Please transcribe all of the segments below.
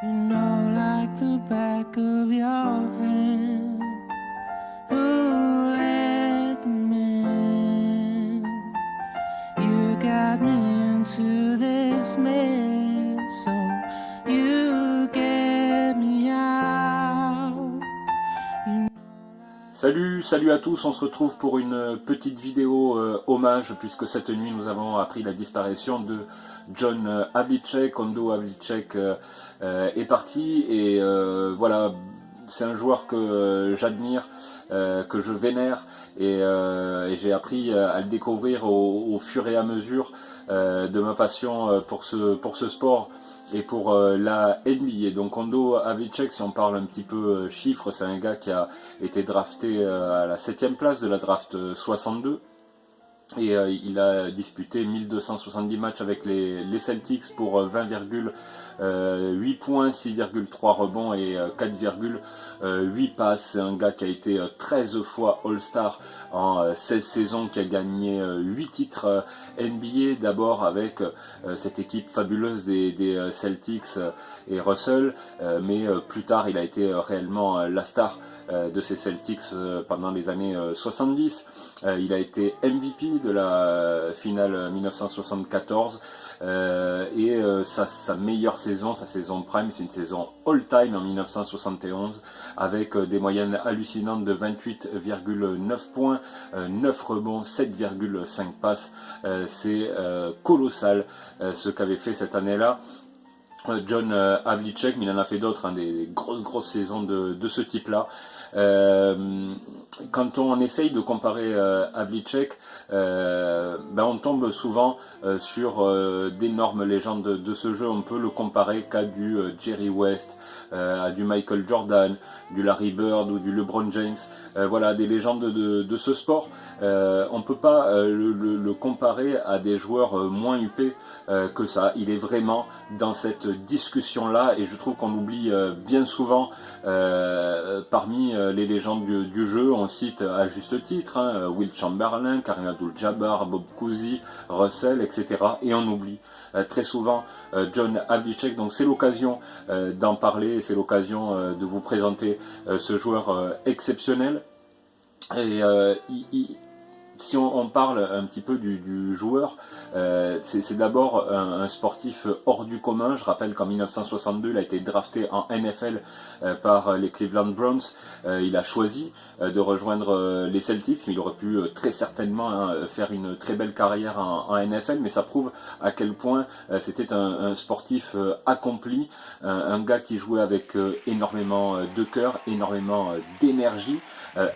You know, like the back of your hand. Oh, let me in. You got me into this mess, so you get me out. Salut à tous, on se retrouve pour une petite vidéo hommage puisque cette nuit nous avons appris la disparition de John Havlicek. Hondo Havlicek est parti et voilà, c'est un joueur que j'admire, que je vénère et j'ai appris à le découvrir au fur et à mesure de ma passion pour ce sport et pour la NBA. Donc Hondo Havlicek, si on parle un petit peu chiffres, c'est un gars qui a été drafté à la 7e place de la draft 62. Et il a disputé 1270 matchs avec les Celtics pour 20,8 points, 6,3 rebonds et 4,8 passes. C'est un gars qui a été 13 fois All-Star en 16 saisons, qui a gagné 8 titres NBA, d'abord avec cette équipe fabuleuse des Celtics et Russell, mais plus tard il a été réellement la star de ces Celtics pendant les années 70. Il a été MVP de la finale 1974 et sa meilleure saison, sa saison prime, c'est une saison all-time en 1971 avec des moyennes hallucinantes de 28,9 points, 9 rebonds, 7,5 passes. C'est colossal ce qu'avait fait cette année-là John Havlicek, mais il en a fait d'autres, hein, des grosses saisons de ce type-là. Quand on essaye de comparer Havlicek, on tombe souvent sur d'énormes légendes de ce jeu. On peut le comparer qu'à du Jerry West, à du Michael Jordan, du Larry Bird ou du LeBron James. Voilà, des légendes de ce sport. On ne peut pas le comparer à des joueurs moins huppés que ça. Il est vraiment dans cette discussion-là et je trouve qu'on oublie bien souvent parmi les légendes du jeu. On cite à juste titre Will Chamberlain, Kareem Abdul-Jabbar, Bob Cousy, Russell, etc. Et on oublie très souvent John Havlicek. Donc c'est l'occasion d'en parler, c'est l'occasion de vous présenter ce joueur exceptionnel. Et si on parle un petit peu du joueur, c'est d'abord un sportif hors du commun. Je rappelle qu'en 1962, il a été drafté en NFL par les Cleveland Browns. Il a choisi de rejoindre les Celtics, mais il aurait pu très certainement faire une très belle carrière en NFL, mais ça prouve à quel point c'était un sportif accompli, un gars qui jouait avec énormément de cœur, énormément d'énergie.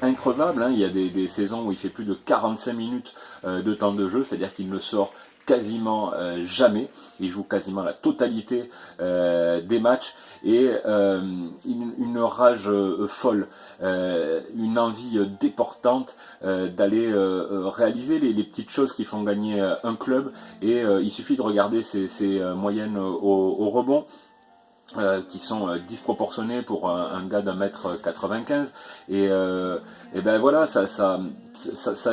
Increvable, hein. Il y a des saisons où il fait plus de 45 minutes de temps de jeu, c'est-à-dire qu'il ne sort quasiment jamais, il joue quasiment la totalité des matchs et une rage folle, une envie déportante d'aller réaliser les petites choses qui font gagner un club et il suffit de regarder ses moyennes au rebond. Qui sont disproportionnés pour un gars d'un mètre 95 et ben voilà, ça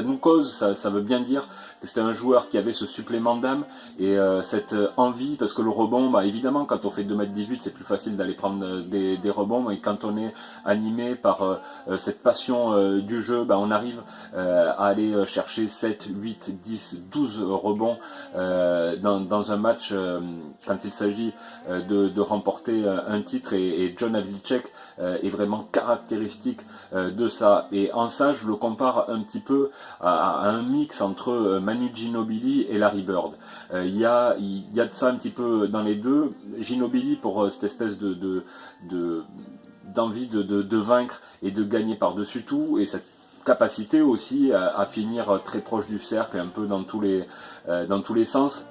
nous cause, ça veut bien dire que c'était un joueur qui avait ce supplément d'âme et cette envie, parce que le rebond, évidemment quand on fait 2,18 m c'est plus facile d'aller prendre des rebonds, mais quand on est animé par cette passion du jeu, on arrive à aller chercher 7, 8, 10, 12 rebonds dans un match quand il s'agit de remporter un titre et John Havlicek est vraiment caractéristique de ça. Et en ça, je le compare un petit peu à un mix entre Manu Ginobili et Larry Bird. Il y a de ça un petit peu dans les deux. Ginobili pour cette espèce d'envie de vaincre et de gagner par-dessus tout, et cette capacité aussi à finir très proche du cercle, un peu dans tous les sens.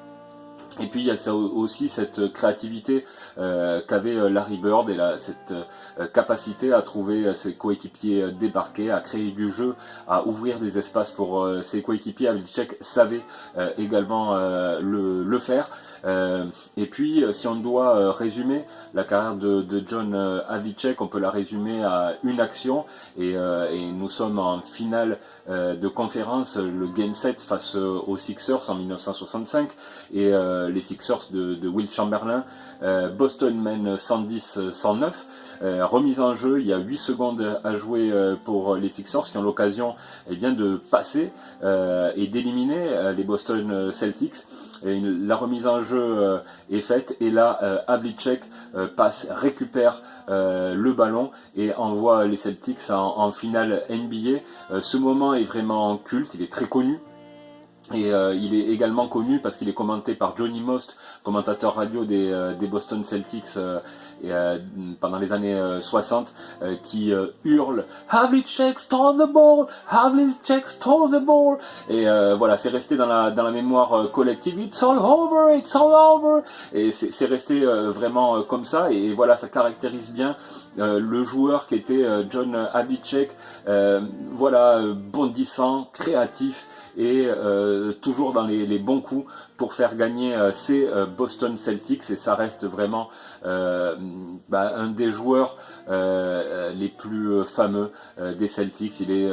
Et puis il y a aussi cette créativité qu'avait Larry Bird et cette capacité à trouver ses coéquipiers débarqués, à créer du jeu, à ouvrir des espaces pour ses coéquipiers. Havlicek savait également le faire. Et puis, si on doit résumer la carrière de John Havlicek, on peut la résumer à une action, et nous sommes en finale de conférence, le Game 7 face aux Sixers en 1965, et les Sixers de Wilt Chamberlain. Boston mène 110-109, remise en jeu, il y a 8 secondes à jouer pour les Sixers qui ont l'occasion de passer et d'éliminer les Boston Celtics. Et la remise en jeu est faite, et là Havlicek passe, récupère le ballon et envoie les Celtics en finale NBA. Ce moment est vraiment culte, il est très connu. Et il est également connu parce qu'il est commenté par Johnny Most, commentateur radio des Boston Celtics pendant les années 60, qui hurle Havlicek stole the ball, Havlicek stole the ball. Et voilà, c'est resté dans la mémoire collective. It's all over, it's all over. Et c'est resté vraiment comme ça. Et voilà, ça caractérise bien le joueur qui était John Havlicek. Voilà, bondissant, créatif, et toujours dans les bons coups pour faire gagner ces Boston Celtics. Et ça reste vraiment un des joueurs les plus fameux des Celtics. Il est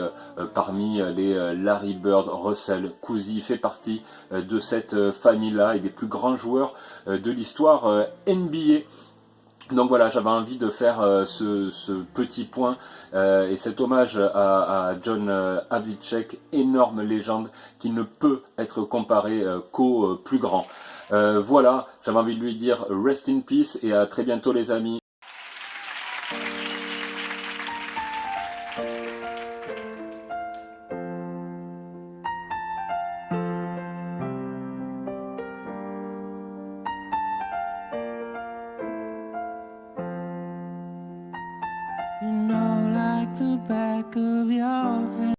parmi les Larry Bird, Russell, Cousy. Il fait partie de cette famille-là et des plus grands joueurs de l'histoire NBA. Donc voilà, j'avais envie de faire ce petit point et cet hommage à John Havlicek, énorme légende qui ne peut être comparé qu'au plus grand. Voilà, j'avais envie de lui dire rest in peace et à très bientôt les amis. You know